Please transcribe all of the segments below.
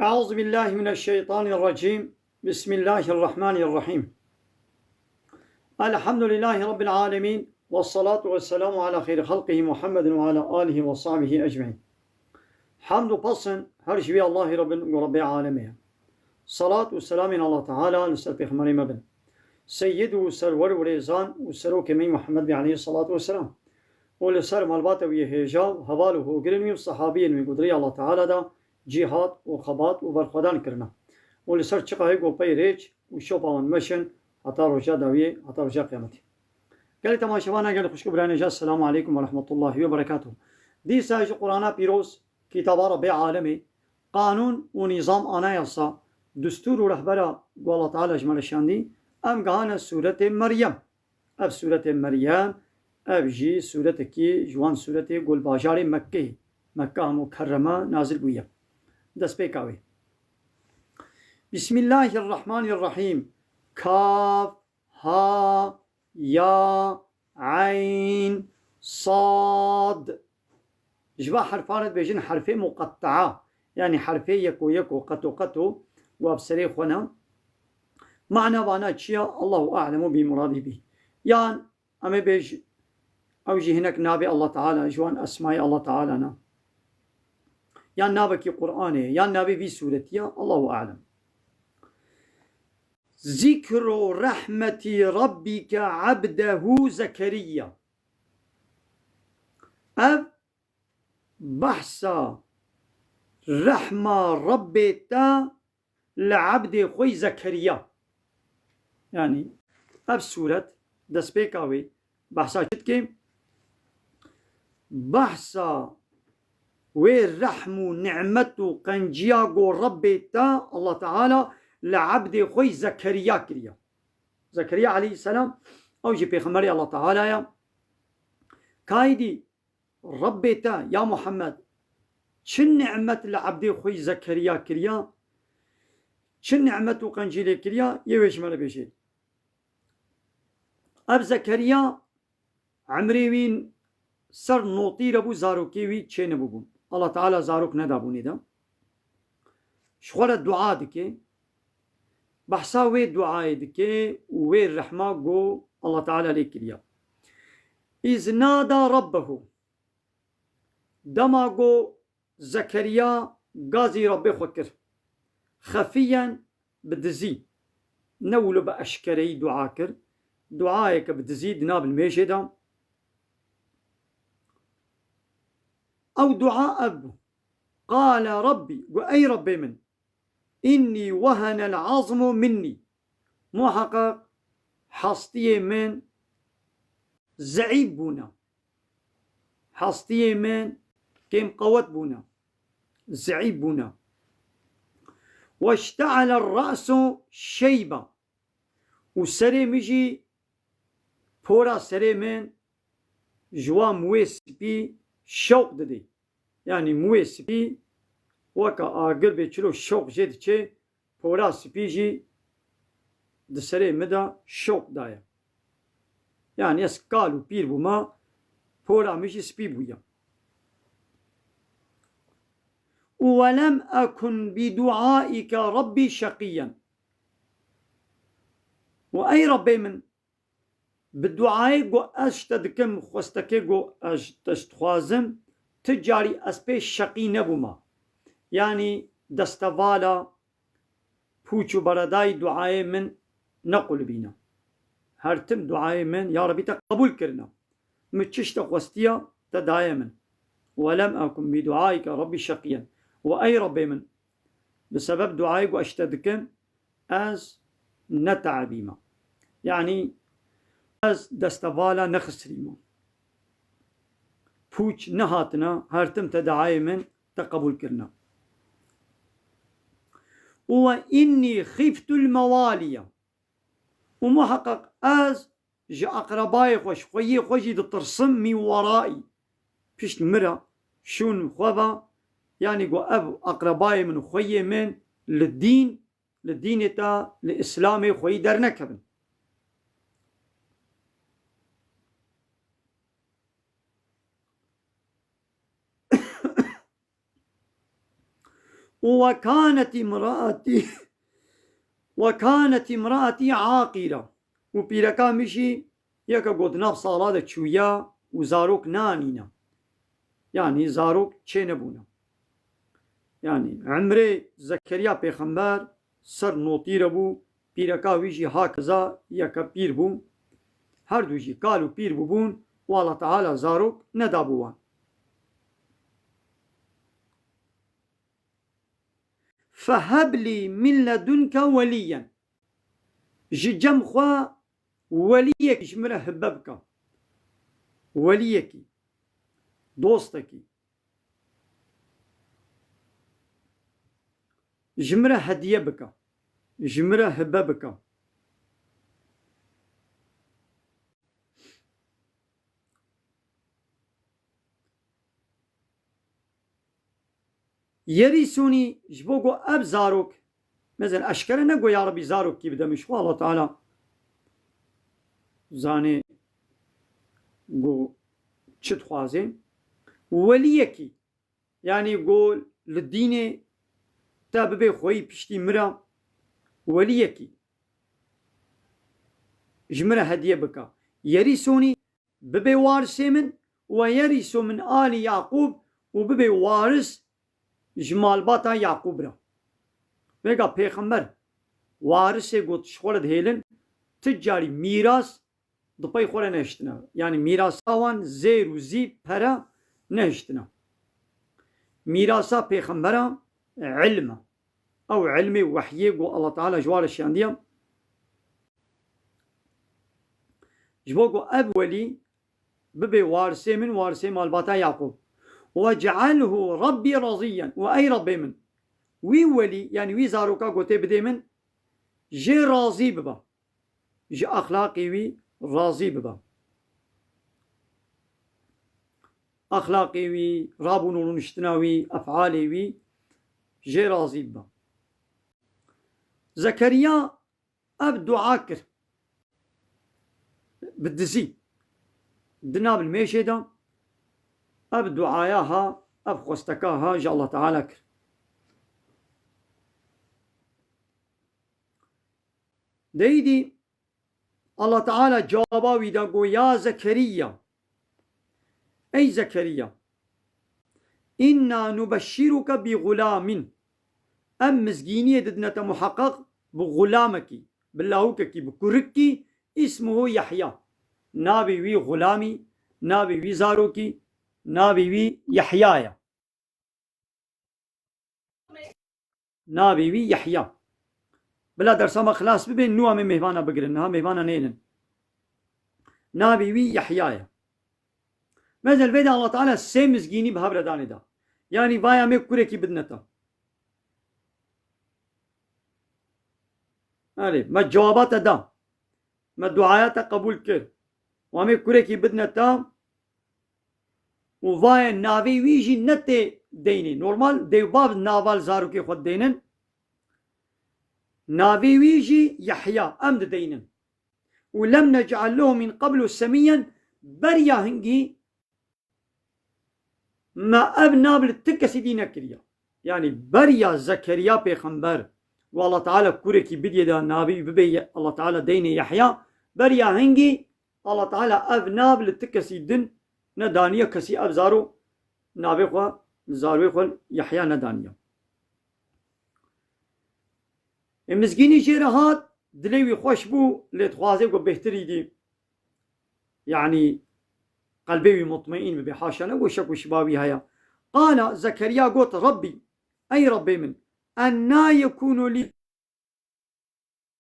أعوذ بالله من الشيطان الرجيم. بسم الله الرحمن الرحيم. الحمد لله رب العالمين، والصلاة والسلام على خير خلقه محمد وعلى آله وصحبه أجمعين. حمد وبصن هرجبي الله رب العالمين. صلاة والسلام على الله تعالى نسأل في خمري مبن سيد وسرور وريزان وسروك من محمد عليه الصلاة والسلام ولسر مالبات ويهجاب هواله وقرنمي والصحابين من قدري الله تعالى دا جهاد وخبات وبرخدان کرنا ولسر چقاهي قوپي ريج وشوپاون مشن حتى رجاء داوية حتى رجاء قيامتي. قال تماشوانا قال خوشك براني جاء السلام عليكم ورحمة الله وبركاته. دي ساج قرآن بيروز كتاب رب عالمي قانون ونظام أنايصا دستور ورهبرة والله تعالى جمال الشاندي أم قانا سورة مريم أب سورة مريم أب جي سورة كي جوان سورة قول باجاري مكة مكرمة نازل بويا دست بيكاوي. بسم الله الرحمن الرحيم. كاف ها يا عين صاد. جوا حرفانت بيجين حرفين مقطعة، يعني حرفين يكو قطو وابسري خونا معنى وانا تشيا الله أعلم بمراده به. يعني أما بيج أوجي هناك نابي الله تعالى جوان أسماء الله تعالى نا يعني نابك قرآنه يعني نابي في سورتيا الله أعلم. ذكر رحمة ربك عبده زكريا. أب بحثا رحمة ربتا لعبد خوي زكريا، يعني أب سورة دسبيكاوي بحثا شتكي بحثا ورحمو نعمتو قنجياغو ربتا الله تعالى لعبد خوي زكريا كريا. زكريا عليه السلام أو جي بيخمري الله تعالى يا كايدي ربتا يا محمد شن نعمت لعبد خوي زكريا كريا شن نعمتو قنجيلي كريا يويش مالا بيشي. أب زكريا عمريوين سر نوطي ربو زاروكيوي چه نبوبون الله تعالى زاروك ندابوني دا شخور الدعاء دكي بحثا وي دعاء دكي وي الرحمة قو الله تعالى ليكريا. إذ نادى ربه دما قو زكريا غازي ربي خكر خفيا بدزي نولو بأشكري دعاكر دعايك بدزي دناب الميشي دا أو دعاء أبو قال ربي وأي ربي من إني وهن العظم مني محقق حصتي من زعيب بونا حصتي من كم قوت بونا زعيب بونا واشتعل الرأس شيبة وسري مجي بورا سري من جوا مويس بي شوق ددي يعني مويس بي وكا آقل بيچلو شوق جيد چه پورا سبي جي دسري مدا شوق دايا يعني اسكالو بير بوما پورا مجي سبي بويا. ولم أكن بدعائك ربي شقيا. وأي ربي من بالدعاء قو أشتدكم خوستكي قو أشتخوازم تجاري أسبي شقي نبوما يعني دستوالا پوچو برداي دعاء من نقل بينا هرتم دعاء من يا ربي تقبول كرنا متششت خوستيا تدعاء من. ولم أكن بدعائك ربي شقيا وأي ربي من بسبب دعائك وأشتدكم أز نتعبيما يعني أز دستوالا نخسريما پوچ نهاتنا هرتم تدعاء من تقبول كرنا. وإني خفت الموالية ومحقق أز جا أقربائي خوشي ترسم من ورائي بيش مرة شون خوضا يعني قو أب أقربائي من خوي من للدين تا لإسلامي خوي درنكبن. وكانت امرأتي عاقرة وبيركا مشي يكا قد نفس صالة تشويا وزاروك نانينا يعني زاروك تشينبونا يعني عمري زكريا پیغمبر سر نوطير بو بيركا ويجي هكذا يكا بير بو هر دوجي قالوا بير بون والله تعالى زاروك ندابوان فهب لي من لدنك وليا جم خوا وليك جمره هببك وليك دوستك جمره هديه بك جمره هببك يرثني جبوكو اب زاروك مثلا اشكال نقو يا ربي زاروك كي بدا مش الله تعالى زاني قو تشت خوازين وليكي يعني يقول للدين تاببي خوي بشتي مرا وليكي جمرة هدية بك يرثني ببي وارث من ويرث من آل يعقوب وببي وارث جمال باتا يعقوب را ويقا پیغمبر وارث قد شخورد هيلن تجاري ميراس دپای خوره نهشتنا يعني میراسا وان زیر و زی پرا نهشتنا میراسا پیغمبرا علم او علم وحیه قو الله تعالى جوار الشاندية جبوكو اب ولي ببي وارثي من وارثي مالباتا يعقوب وجعله ربي رضيا واي ربي من وي ولي يعني وي زاروكا قوتي بدي من جي راضي ببا جي اخلاقي وي راضي ببا اخلاقي وي رابونو نشتناوي افعالي وي جي راضي ببا زكريا اب دعاكر بالدزي دنا بالميشي دا اب دعاياها اب خوستكاها جا الله تعالى كر ديدي الله تعالى جوابا ويدا قو يا زكريا اي زكريا إنا نبشرك بغلام ام مزجينية ددنة محقق بغلامك باللاهوكك بكركي اسمه يحيى نابي وي غلامي نابي وي زاروكي نابي وي يحيايا نابي وي يحيى بلا درسما خلاص ببين نوع من مهبانا بقرن ها مهبانا نينن نابي وي يحيايا مثل بيدا الله تعالى سيمز جيني بهبرة داني دا يعني بايا مي كوريكي بدنتا ما جوابات دا ما دعايات قبول كر وامي كوريكي بدنتا وفايا ناوي ويجي نتي ديني نورمال دي باب نافال زاروكي خود دينن ناوي ويجي يحيى أمد دينن ولم نجعل له من قبل سميا بريا هنجي ما أبناب للتكسي دينا كريا يعني بريا زكريا بيخنبر والله تعالى كوريكي بدي دا نابي ببي الله تعالى ديني يحيى بريا هنجي الله تعالى أبناب للتكسي دن ندانية كسي أبزارو نابي خوا زاروي خوا يحيى ندانية المسكيني جيرهات دليوي خوش بو لتخوازي و بهتري دي يعني قلبي مطمئن بحاشا وشك وشبابي هيا قال زكريا قلت ربي أي ربي من أنا يكون لي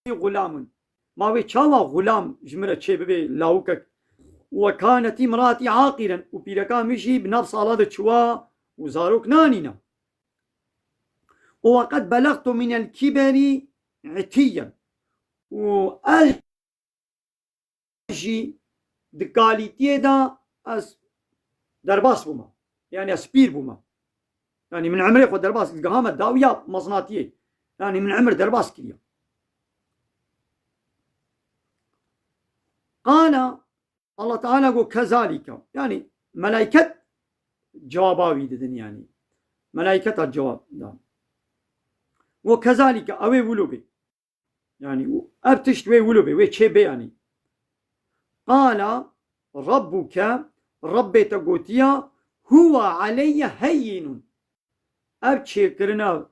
غلام ما بي شاوا غلام جمرة شبابي لاوكك وكانت امراتي عاقلا وبيركا مشي بنفس على شوا وزاروك نانينا وقد بلغت من الكبر عتيا وأجي دكاليتي دا أس درباس بوما يعني أسبير بوما يعني من عمري خو درباس القهامة داوية مصناتية يعني من عمر درباس كليا قال الله تعالى قو كذلك يعني ملائكة جواباوي ددن يعني ملائكة الجواب دا وكذلك أوي ولوبي يعني أبتشت وي ولوبي وي تشي بياني قال ربك ربي تقوتيا هو علي هين أبتشي كرنا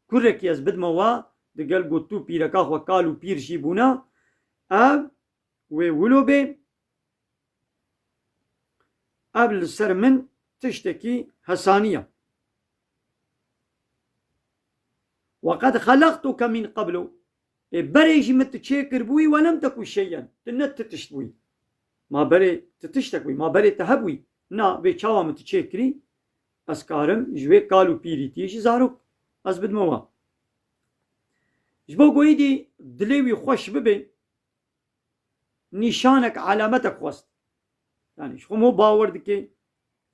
كرك يزبد موا دقل قوتو بيركا وقالوا بير جيبونا أب وي ولوبي قبل السر من تشتكي هسانية وقد خلقتك من قبل بريجي متشيكر بوي ولم تكن شيئا تنت تشتوي ما بري تتشتكوي ما بري تهبوي نا بيشاوا متشيكري اسكارم جوي قالوا بيريتيش زاروك ازبد موا جبو قويدي دليوي خوش ببي نشانك علامتك وسط يعني شو مو باور دكي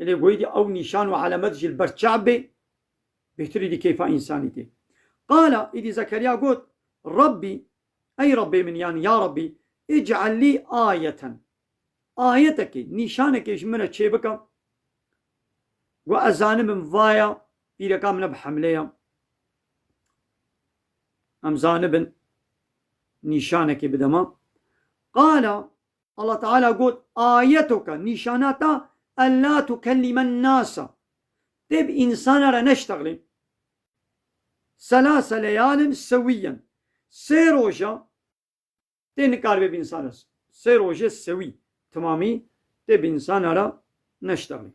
اللي قويدي او نشان وعلامت جي البرشعبي بيهتري دي كيف انسانيتي قال إذا زكريا قلت ربي أي ربي من يعني يا ربي اجعل لي آية آيتك نشانك يشمنا تشيبك وأزانب من ضايا إذا كان من بحملية أم زانب نشانك بدما قال الله تعالى قلت آيتك نشاناتا ألا تكلم الناس تب إنسان را نشتغلي 3 ليال سويا سيروجا تنكار بإنسان 3 سوي تمامي تب إنسان را نشتغلي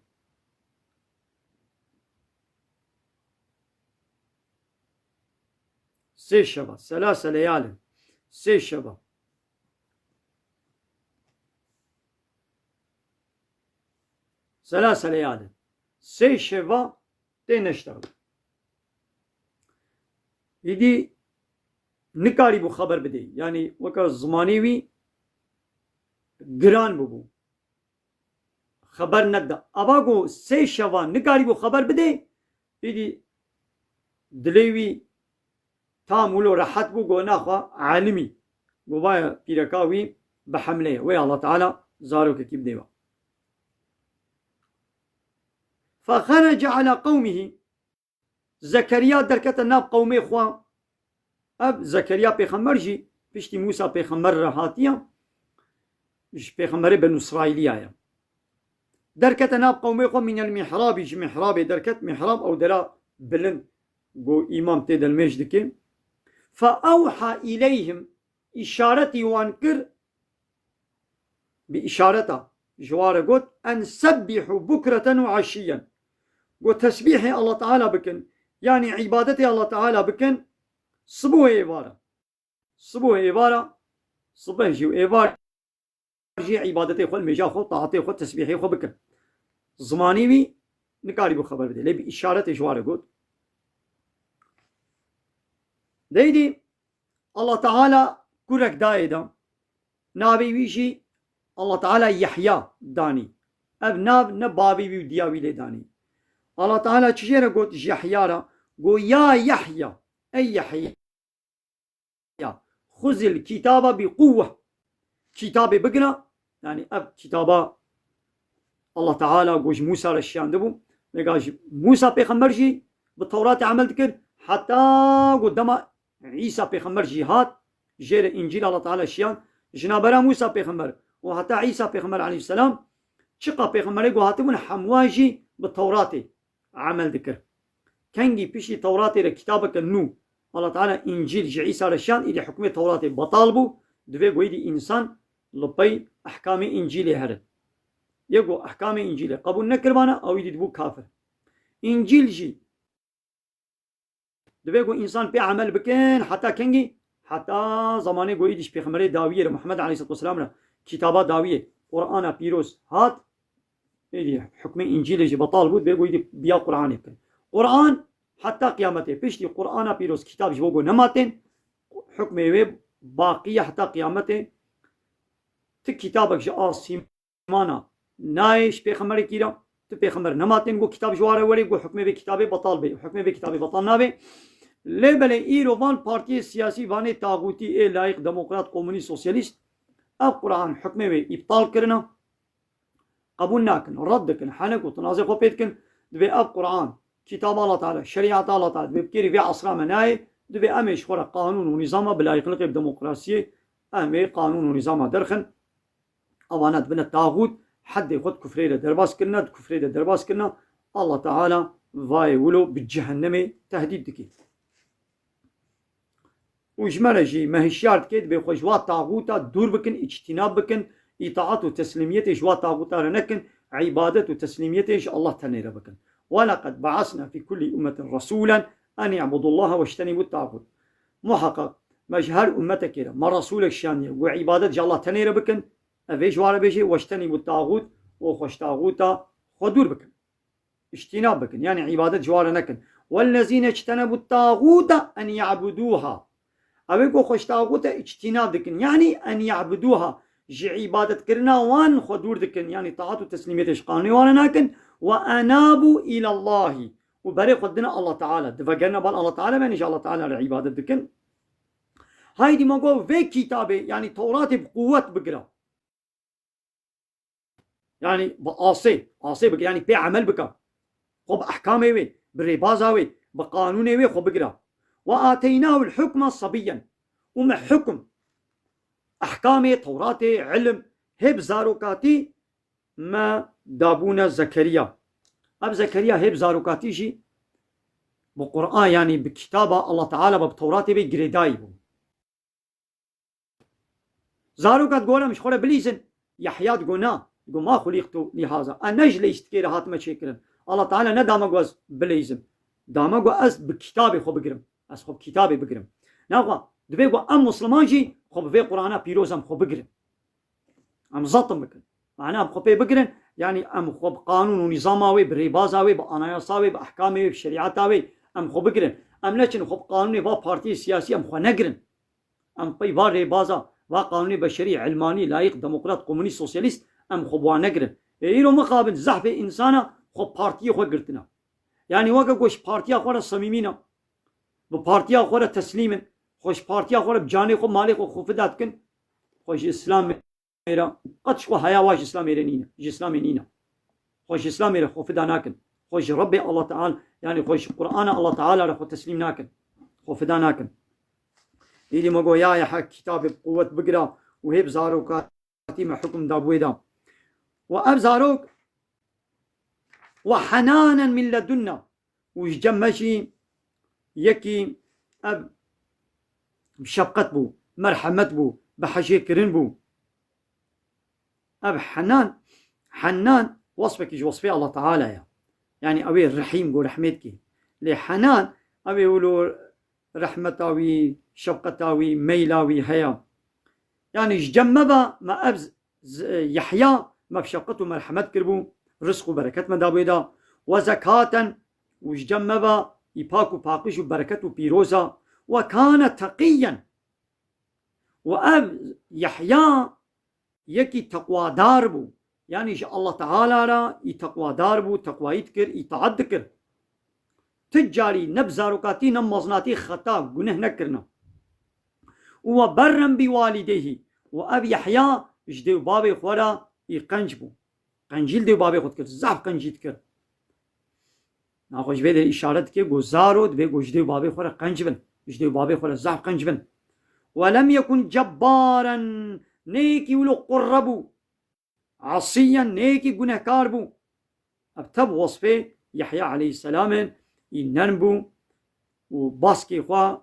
سي شبا 3 ليال سي شبا ثلاث ليال سي شبا تنشتغل يدي نكاري بو خبر بدي يعني وكا زمانيوي گران بو خبر ندا اباغو سي شبا نكاري بو خبر بدي يدي دليوي تامولو راحت بو گو ناخوا عالمي گو بايا بيركاوي بحمله ويا الله تعالى زاروك كيب ديوا فخرج على قومه زكريا دركت ناب قومي خوا اب زكريا پیغمبر جي پشتی موسى پیغمبر رهاتيا ايش پیغمبر بنو اسرائيل آيا دركت ناب قومي خوا من المحراب ايش محراب دركت محراب او درا بلند گو امام تيد المجدك فاوحى اليهم اشارتي وانكر باشارته جوار قلت ان سبحوا بكرة وعشيا وتسبيحي الله تعالى بكن يعني عبادتي الله تعالى بكن صبوه إيبارة صبوه إيبارة صبح جيو إيبارة جي عبادتي خو المجا خو طاعتي خو تسبيحي خو بكن زماني بي نكاري بو خبر بدي لي بإشارة جوار قلت ديدي الله تعالى كورك دايدا نابي ويشي الله تعالى يحيى داني اب ناب نبابي بي دياوي لي داني الله تعالى تشيره قلت يحيى قو يا يحيى اي يحيى خذ الكتاب بقوة كتاب بقنا يعني اب كتابا الله تعالى قوش موسى رشيان دبو لقاش موسى بيخمرجي بالتوراة عمل ذكر حتى قدام عيسى بيخمرجي هات جير انجيل الله تعالى شيان جنابرا موسى بيخمر وحتى عيسى بيغمبر عليه السلام شقا بيغمبر يقول هاتمون حمواجي بالتوراة عمل ذكر كنجي بيشي توراة كتابك النو الله تعالى انجيل عيسى رشان إلي حكمة توراة بطالبو دوي قويدي إنسان لبي أحكام إنجيل هرد يقول أحكام إنجيل قبول نكربانا أو يدي دبو كافر إنجيل جي دوي قو إنسان بي عمل بكين حتى كنجي حتى زمانه قويديش بيغمبر داوية محمد عليه الصلاة والسلام كتابة داوية قرآن بيروس هات إيدي حكم إنجيل جي بطال بود بيقول يدي بيا قرآن يبكن قرآن حتى قيامته بيشتي قرآن بيروس كتاب جبوغو نماتين حكم ويب باقية حتى قيامته تك كتابك جاء سيمانا نايش بيخمر كيرا تبيخمر نماتين قو كتاب جواره ولي قو حكم بكتابه بطال بي حكم بكتابه بطال نابي لبل إيرو وان بارتي سياسي وان تاغوتي إيه لايق ديمقراط كومونيست سوسياليست اب قرآن حكمه بي ابطال کرنا قبول ناكن رد كن حنك وتنازع خو بيت كن دبي اب قرآن كتاب الله تعالى شريعة الله تعالى دبي بكيري في عصر مناي دبي أمش خورا قانون ونظام بلا يخلق بديمقراطية أمي قانون ونظام درخن أوانات بنا الطاغوت حد خود كفرية درباس كنا كفرية درباس كنا الله تعالى فاي ولو بالجهنم تهديد دكي وجمالجي ما هي شرط كده بخوجوا طاغوتا دور بكن اجتناب بكن اطاعت وتسليميته جوا طاغوتا رنكن عبادة وتسليميته الله تنير بكن ولقد بعثنا في كل أمة رسولا أن يعبدوا الله واجتنبوا الطاغوت محقق مجهر أمتك كده ما رسولك شانية وعبادة الله تنير بكن أفيج وارا بيجي واجتنبوا الطاغوت وخوش طاغوتا خدور بكن اجتناب بكن يعني عبادة جوار نكن والذين اجتنبوا الطاغوت أن يعبدوها أبيكو خوش طاغوت اجتناب دكن يعني أن يعبدوها جي عبادة كرنا وان خدور دكن يعني طاعت وتسليمية اشقاني وانا ناكن وأنابوا إلى الله وبري خدنا الله تعالى دفقرنا بال الله تعالى من إن الله تعالى لعبادة دكن هاي دي مقو في كتابه يعني توراة بقوة بقرا يعني بقاسي بقرا يعني بعمل بقرا خب أحكامه وي بريبازه وي بقانونه وي خب بقرا وآتيناه الحكم صبيا وما حكم أحكامه توراته علم هب زاروكاتي ما دابونا زكريا أب زكريا هب زاروكاتي جي بقرآن يعني بكتابة الله تعالى بتوراته بجريداي زاروكات قولا مش خورا بليزن يحيى قونا يقول ما خلقتو لهذا أنج ليش تكير هاتما شكرا الله تعالى ندامه قوز بليزم دامه قوز بكتابه خو بقرم از خب کتابی بگیرم نه دبی گو ام مسلمان جی خب في قرآن پیروزم خب بگیرم ام زطم بکن معناه خب بگیرن يعني ام خب قانون ونظاماوي بريبازاوي باناياساوي باحكامي بشريعتاوي ام خب بگیرن ام لكن خب قانوني با بارتي سياسي ام خو نگیرن ام پی با ريبازا و قانوني بشري علماني لايق ديمقراط كومونيست سوسياليست ام خب وا نگیرن ايرو مقابل زحف انسانا خب بارتي خو گرتنا يعني وقا گوش بارتي خو صميمينا بپارتیا خوره تسلیم خوش پارتیا خوره بجانی خو مالی خو خفدات کن خوش اسلام میرا قدش خو حیا واش اسلام میرا نینه اسلام نینه خوش اسلام میرا خفدا ناکن خوش ربي الله تعالى يعني خوش قرآن الله تعالى رخو تسليم ناكن خفدا ناكن إلي مقو يا حق كتاب بقوة بقرا وهي بزاروك ما حكم دابويدا وأب زاروك وحنانا من لدنا وجمشي يكي أب بشفقت بو مرحمت بو بحشي كرن بو أب حنان وصفك وصفي الله تعالى يعني أبي الرحيم قول رحمتك لحنان أبي يقولوا رحمتاوي شفقتاوي ميلاوي هيا يعني جمبا ما أبز يحيى ما بشفقته مرحمت كربو رزق وبركة ما دابيدا وزكاة وجمبا يباكو باقش وبركته بيروزا وكان تقيا وأب يحيى يكي تقوى داربو يعني الله تعالى را يتقوى داربو تقوى يتكر يتعدكر تجاري نبزاروكاتي نمزناتي خطا قنه نكرنا وبرم بوالديه وأب يحيى جديو بابي خورا يقنجبو قنجيل ديو بابي خود كر زعف قنجيت كر ناخوش بيد إشارة كي گزارو دبي جديو بابي خورا قنجبن جديو بابي خورا زعف قنجبن ولم يكن جبارا نيكي ولو قربو عصيا نيكي گنهكار بو ابتب وصفه يحيى عليه السلام ينربو وباسكي خوا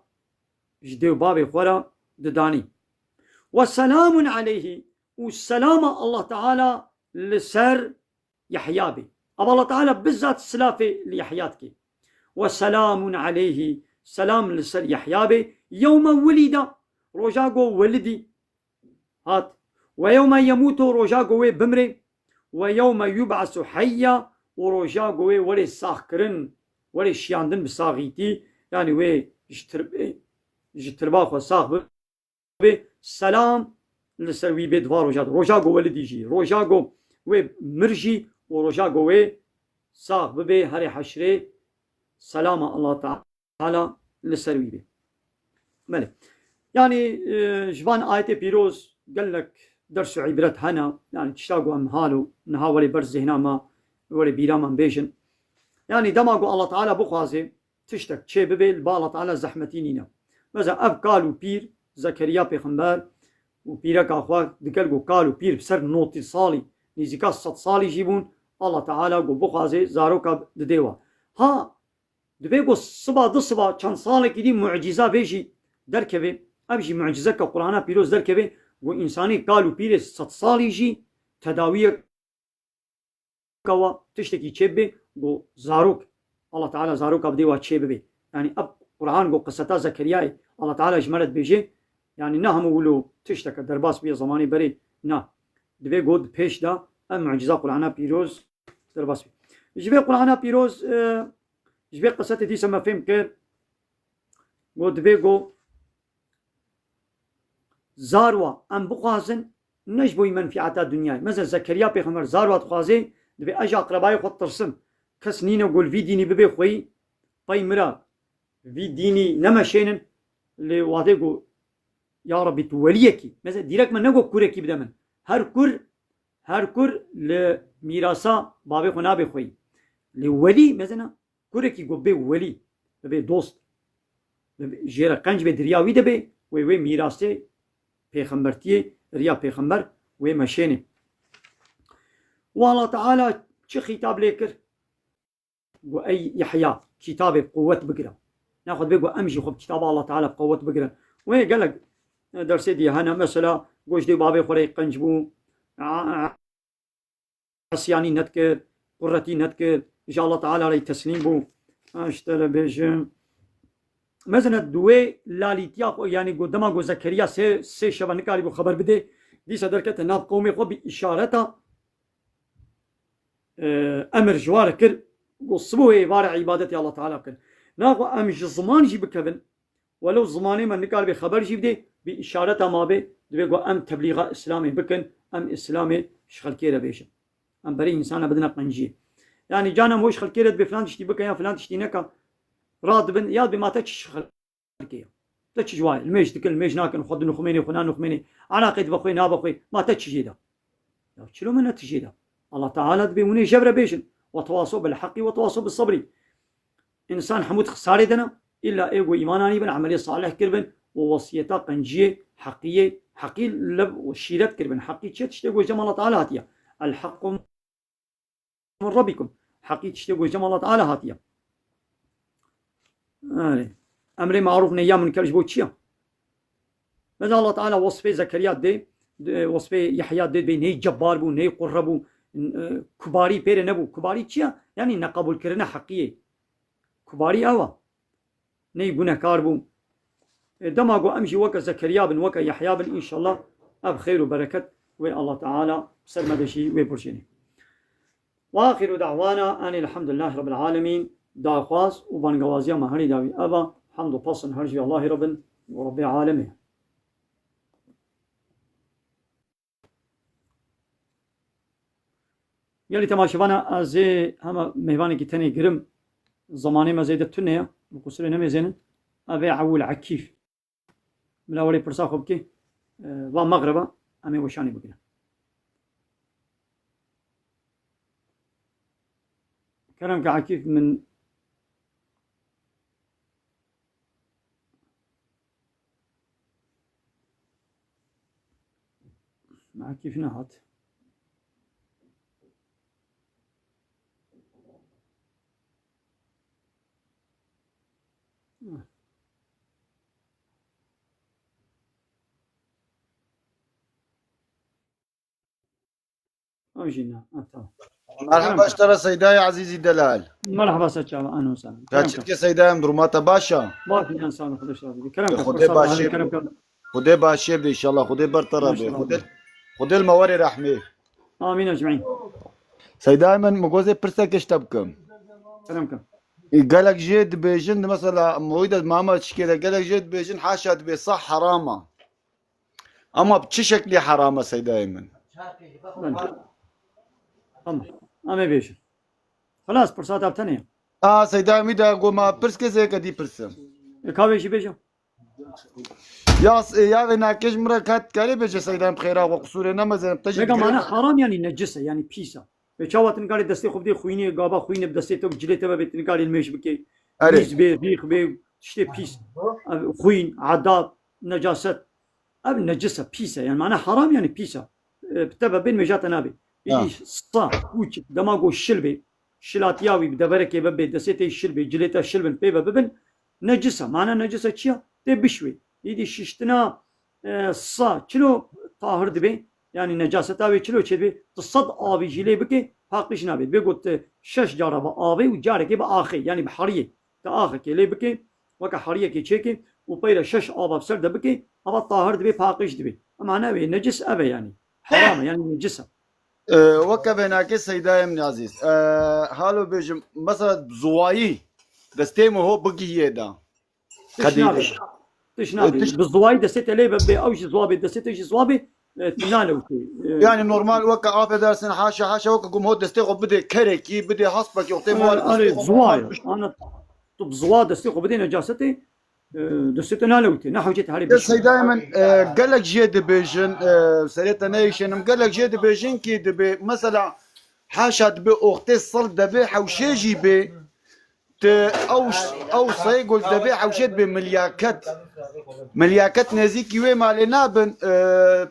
جديو بابي خورا دداني والسلام عليه والسلام الله تعالى لسر يحيى بي أبا الله تعالى بالذات السلافة ليحياتك والسلام عليه سلام لسر يحيى بي يوم ولد رجاقو ولدي هات ويوم يموت رجاقو بمري ويوم يبعث حيا ورجاقو ولي ساخكرن ولي شياندن بساغيتي يعني وي جترباخو ساخ بي سلام لسر وي بدوار رجاقو ولدي جي رجاقو مرجي ورجاقو ساخ بي هري حشري سلام الله تعالى لسر وي بي مالي يعني جبان آية بيروز قال لك درس عبرت هنا يعني تشتاقوا أم هالو نهاولي برز هنا ما ولي بيراما بيجن يعني دماغو الله تعالى بخوازي تشتك تشي ببي البا الله تعالى زحمتينينا مثلا أب قالوا بير زكريا بيغمبر وبيرك أخوة دقل قالوا بير بسر نوتي صالي نزيكا 100 صالي جيبون الله تعالى قو بخازي زاروكا دديوا ها دبي قو صبا دو صبا چند صالك دي معجزة بيجي دركبه أبجي معجزة كقرآن بيروز دركبه قو إنساني قالوا بير 100 صالي جي تداوية كوا تشتكي تشبه قو زاروك الله تعالى زاروكا بديوا تشبه يعني أب قرآن قو قصتا زكريا الله تعالى اجمرت بيجي يعني نهم ولو تشتكى درباس بيه زماني بري نا دبي قود بيش دا ام معجزة قرآن بيروز درباس بيه جبه قرآن بيروز جبه قصته دي سما فهم كر قود دبي قو زاروا ام بخوازن نجبوي منفعتا دنياي مثلا زكريا بيغمبر زاروا تخوازي دبي اجا اقرباي خود ترسم كس نينو قول في ديني ببي خوي باي مرا في ديني نمشينن اللي واضي قو يا ربي توليكي مثلا ديرك من نقول كوركي بدا من هر كور لميراثا بابي خو نابي خوي لولي مثلا كوركي قو بي ولي بي دوست جيرا قنج بي درياوي دبي وي ميراثي پیغمبرتي ريا پیغمبر وي مشيني والله تعالى شي خطاب ليكر واي يحيى كتاب بقوة بقرة ناخذ بيقو امشي خب كتاب الله تعالى بقوة بقرة وي قال لك درسي دي هنا مثلا قوش دي بابي خوري قنجبو عصياني نتكر قرتي نتكر ان شاء الله تعالى راي تسليم بو اشترى بيش مثلا دوي لاليتيا يعني قدما قو زكريا سي شبه نكاري بو خبر بده دي صدركت ناب قومي خو بإشارتا امر جوار كر قصبوه بارع عبادتي الله تعالى كر ناقو امش زمان جي بكبن ولو زماني من نكار بخبر جي بده بإشارة ما به دبي أم تبليغ إسلامي بكن أم إسلامي شغل كيرة بيش أم بري إنسان بدنا قنجية يعني جانا موش خل كيرة بفلان تشتي بكن يا فلان تشتي نكا راد بن يا بما تش خل كيرة تش جواي الميش تكل الميش ناكن خد نخميني خنان نخميني أنا قيد بخوي ناب بخوي ما تش جيدا شلو من تجيدا الله تعالى دبي وني جبر بيشن وتواصوا بالحق وتواصوا بالصبر إنسان حمود خساري دنا إلا إيجو إيماناني بن عملية صالح كربن ووصيتا قنجية حقية حقي لب وشيرت كربن حقي تشتغل جمال الله تعالى هاتيا الحق من ربكم حقي تشتغل جمال الله تعالى هاتيا أمر معروف نيا من كرج بوتشيا ماذا الله تعالى وصفه زكريا دي وصفه يحيى دي بي ني جبار بو ني قربو كباري بير نبو كباري تشيا يعني نقبول كرنا حقية كباري أوا ني گناهكار بو دماغو امشي وكا زكريا بن وكا يحيى بن ان شاء الله اب خير وبركه والله تعالى سلمدشي وبرشيني واخر دعوانا ان الحمد لله رب العالمين داخواز وبنغوازيا ما هري داوي ابا حمد وبصن هرجي الله رب ورب العالمين يلي تماشبانا از هم مهواني كي تاني قرم زماني ما زيدت تنيا وقصري نمي زين ابي عول عكيف من أولي برساخو بكي ومغربا أمي وشاني بكنا كلام كعكيف من عكيف نهات أوجينا تمام مرحبا اشترى سيداي عزيزي دلال مرحبا سجابة أهلا وسهلا كاتشتكي سيداي مدروماتا باشا بارك الإنسان خدش راضي كلامك خدي باشي خدي باشي إن شاء الله خدي برطربي خدي المواري رحمي آمين أجمعين سيداي من مجوزي برسك اشتبكم كلامك قالك جيد بيجن مثلا مويدة ماما تشكيلة قالك جيد بيجن حاشد بصح حرامة أما بشكل حرامة سيداي من أما بيش خلاص برسات أبتني سيداي ميدا قوما برسكي زي كدي برسم كاوي شي بيجو يا ناكش مركات كاري بيجي سيداي بخيرا وقصوري نمزن بتجي بقى معناها حرام يعني نجسة يعني بيسا بيشاوات نقال دستي خبدي خويني قابا خويني بدستي تو جليته بيت نقال الميش بكي ميش بي بيخ بي تشتي بيس خوين عذاب نجاسة أب نجسة بيسة يعني معناها حرام يعني بيسة بتبع بين مجات نابي يدي صا وش دماغو الشلبي شلاتياوي بدبركي ببي دسيتي الشلبي جليتا الشلبن بيبا ببن نجسة معناها نجسة شيا تبشوي يدي ششتنا صا شلو طاهر دبي يعني نجاسة تابي شلو شبي تصد آبي جلي بكي حقش نابي بيقول شش جارة بآبي وجارة كي بآخي يعني بحرية تآخر كي لي بكي وكا حرية كي تشيكي وبيلا شش آبا بسر دبكي أبا طاهر دبي حقش دبي معناه نجس أبي يعني حرام يعني نجسة وكا ناكي سيداي من عزيز حالو بيجم مثلا زوايي دستيمو هو بقي يدا تشنابي بالزواي دستي لي ببي أوش زوابي دستي زوابي تنالو يعني نورمال وكا عافية درسن حاشا وكا قوم هو دستيغو بدي كريكي بدي حصبك يعطي أنا زواي أنا طب زوا دستيغو بدي نجاستي دستي نالوتي نحو جيت هاري بس دائما قال لك جيد بيجن سريتا نيشن قال لك جيد بيجن كي دبي مثلا حاشا دبي اختي الصل دبي حوشيجي بي او سيقول دبي حوشيت بملياكات نزيكي وي مالي نابن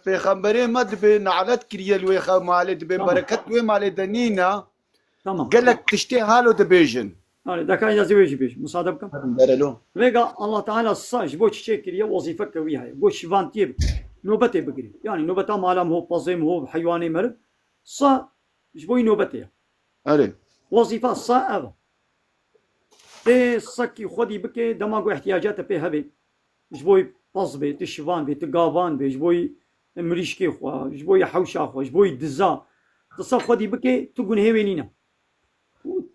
بيخمبري ما دبي نعلت كريال وي مالي دبي بركات وي مالي دنينا تمام قال لك تشتي هالو دبيجن ده كان يزوج بيش مصادبكم ويقع الله تعالى الصاج بوش شكل وظيفة كويها بوش فانتيب نوبتي بقري يعني نوبته مالهم هو بازيم هو حيواني مرد صا جبوي نوبتي أري وظيفة صا أبا تي صكي خدي بكي دماغو احتياجات بي هبي جبوي بازبي تشفان بي تقافان بي جبوي مريشكي خوا جبوي حوشا خوا جبوي دزا تصا خدي بكي تقول هيوينينا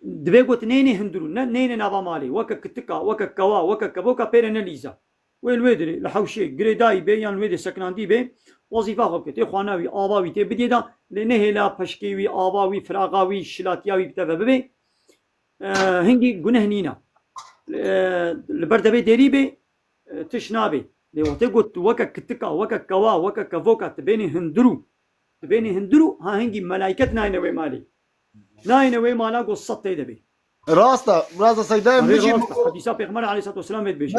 دبيقو تنيني هندرو نيني نابا مالي وكا كتكا وكا كوا وكا كبوكا بيرنا ليزا وين ويدري لحوشي قريداي بي يعني ويدي سكناندي بي وظيفة خوبك تي خواناوي آباوي تي بديدا لنهي لا پشكيوي آباوي فراغاوي شلاتياوي بتفا ببي هنگي گنه نينا لبردبي ديري بي تشنابي لوقتي قلت وكا كتكا وكا كوا وكا كفوكا تبيني هندرو ها هنگي ملايكتنا ينوي مالي ناينوي مالا قصة تيدبي راستا سيداي مجي حديثا بيغمر عليه الصلاة والسلام بيجي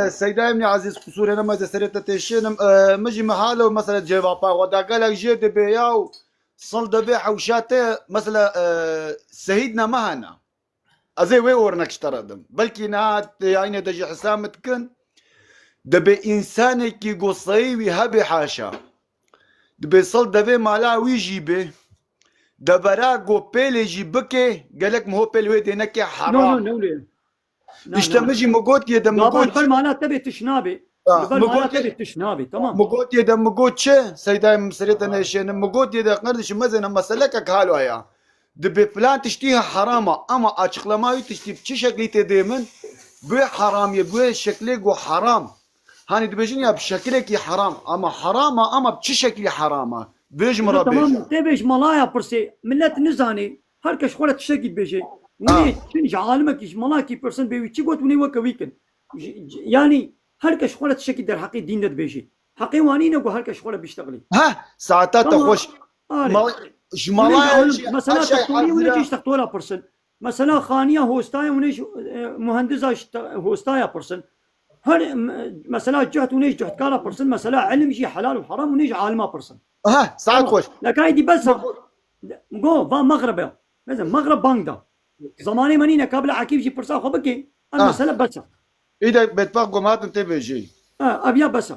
سيداي من عزيز قصور انا ما زسرت تشين مجي محاله مثلا جوابا ودا قال لك جيد بياو صل دبي حوشاته مثلا سيدنا مهنا ازي وي ورنك اشتردم بلكي نات يعني دجي حسامتكن دبي انسانك قصي وهبي حاشا دبي صل دبي مالا ويجي به دبرا جو بيلي جي بكي قالك ما هو بيلي دينك حرام نو اشتمجي مقوت يدا مقوت بل معناها تبي تشنابي بل معناها تبي تشنابي تمام مقوت يدا مقوت شه سيداي مسريتنا شين مقوت يدا قردش مزنا مسلكك حالو يا دبي فلان تشتيها حرامه اما اشقلماي تشتي بشي شكلي تديمن بي حرام يبوي شكلك وحرام هاني دبيجين يا بشكلك حرام اما حرامه اما بشي شكلي حرامه بيج مرا تمام تبيش ملايا برسي ملت نزاني هركش خولة تشتكي بيجي وني تنج عالمك إيش ملاكي برسن بيجي تقول وني وكا ويكن يعني هركش خولة تشتكي در حقي دين ده بيجي حقي واني نقول هركش خولة بيشتغلي ها ساعتها تخش ملايا مثلا تقولي ونيش تقولها برسن مثلا خانية هوستايا ونيش مهندسة هوستايا برسن هر مثلا جهت ونيش جهت كارا برسن مثلا علم شيء حلال وحرام ونيش عالمة برسن ها ساعات خوش لك هاي دي بس جو فا مغرب مثلا مغرب باندا زماني منينا قبل عكيف جي برسا خو بكي انا مثلا بس اذا بتفق قمات انت بيجي ابيا بس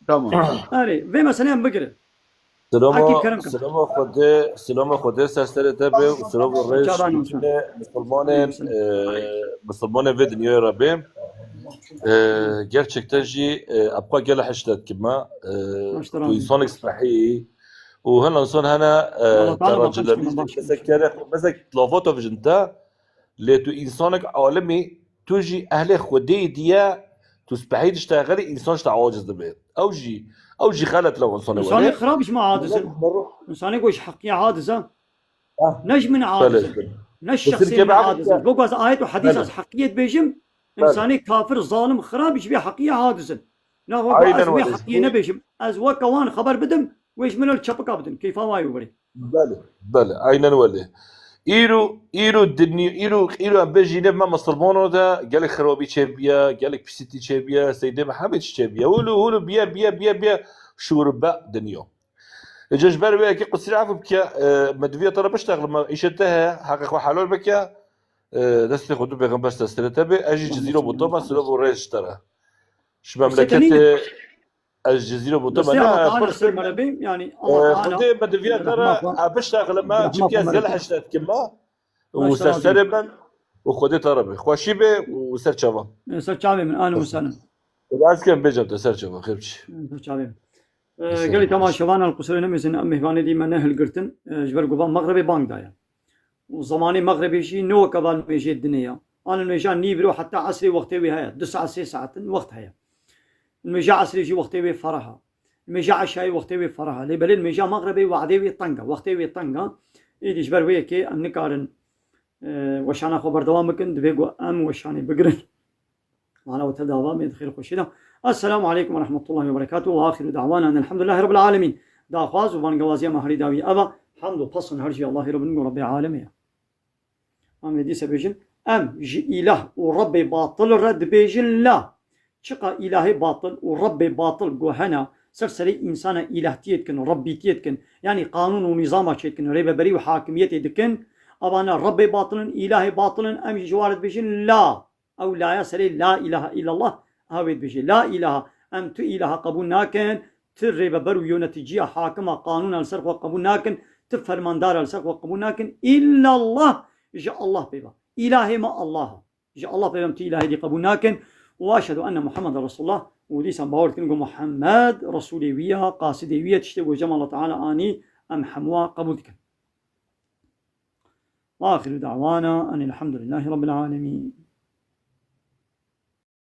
تمام اري في مثلا بقرا سلام خود سرسر تبه و سلام الرئيس مسلمان في دنيا ربي gerçekten جي ابقى جل حشتت كما تو انسان صحي وهنا انسان هنا تراجل تذكر مثلا لافوتو فيجنتا لي تو انسانك عالمي توجي اهل خودي ديا تو سبحي تشتغلي انسان عاجز دبيت او جي خلت لو انسان خرابش ما عاجز انسان يقولش حقيقة عاجزة نج من عاجز نش شخصية عاجز بوقاز آيات وحديث حقيقة بيجم إنساني كافر ظالم خراب يشبه حقيقة عاجزا نهو أزوي حقيقة نبيشم أزوا كوان خبر بدم ويش من الشبكة بدن كيف هواي وبري بله عينا وله إيرو الدنيا إيرو أم بيجي نبما مسلمانو دا قالك خرابي تشابيا قالك بسيتي تشابيا سيدي محمد تشابيا هولو بيا شوربا دنيا الجاج باربي كي قصير عفو بكيا مدفية ترى بشتغل ما إيشتها حقق وحلول بكيا دستي خدو بيغم بس تسترتبي أجي جزيرة بطوما سلوبو رئيس ترى شو مملكة الجزيرة بطوما أنا يعني خدي مدفية ترى بشتغل ما جبتيا زيال حشتات كما وسرسربا وخدي تربي خوشيبه وسرچابا سرچابه من أنا وسلم وبعد كم بيجبت سرچابا خيرش سرچابه قال لي تمام شبان القصرين مثل مهواني دي من أهل قرتن جبر قبان مغربي بانك دايا وزماني مغربي شيء نو كبال ميجي الدنيا أنا الميجان نيبرو حتى عصري وقتي هي 9 ساعات وقت هي الميجا عصري شي وقتي فرها الميجا عشاي وقتي فرها لي بل الميجا مغربي وعدي طنقه وقتي طنقه إيدي جبر ويكي النكارن وشانا خبر دوامكن دبيقو أم وشاني بقرن معنا وتداوى من خير خوشيدا السلام عليكم ورحمة الله وبركاته وآخر دعوانا أن الحمد لله رب العالمين دا خواز وبان قوازيا مهري داوي أبا حمد وبصن هرجي الله رب العالمين أم دي سبيجن أم جي إله ورب باطل رد بيجن لا شقا إلهي باطل ورب باطل قوهنا سرسري إنسان إلهتيتكن ربيتيتكن يعني قانون ونظام تشيتكن ريبة بري وحاكمية يدكن أبانا رب باطل إلهي باطل أم جوارد بيجن لا أو لا يسري لا إله إلا الله هاويد بيجي لا إله أم تو إله قبول ناكن تريبة برو يونتجية حاكمة قانون السرق وقبول ناكن تفرمان دار السرق وقبول ناكن إلا الله جاء الله بيبا إلهي ما الله جاء الله بيبا تو إلهي دي قبول ناكن وأشهد أن محمد رسول الله ودي سنباور كنقول محمد رسولي ويا قاصدي ويا تشتغل جمع الله تعالى آني أم حموا قبولك وآخر دعوانا أن الحمد لله رب العالمين.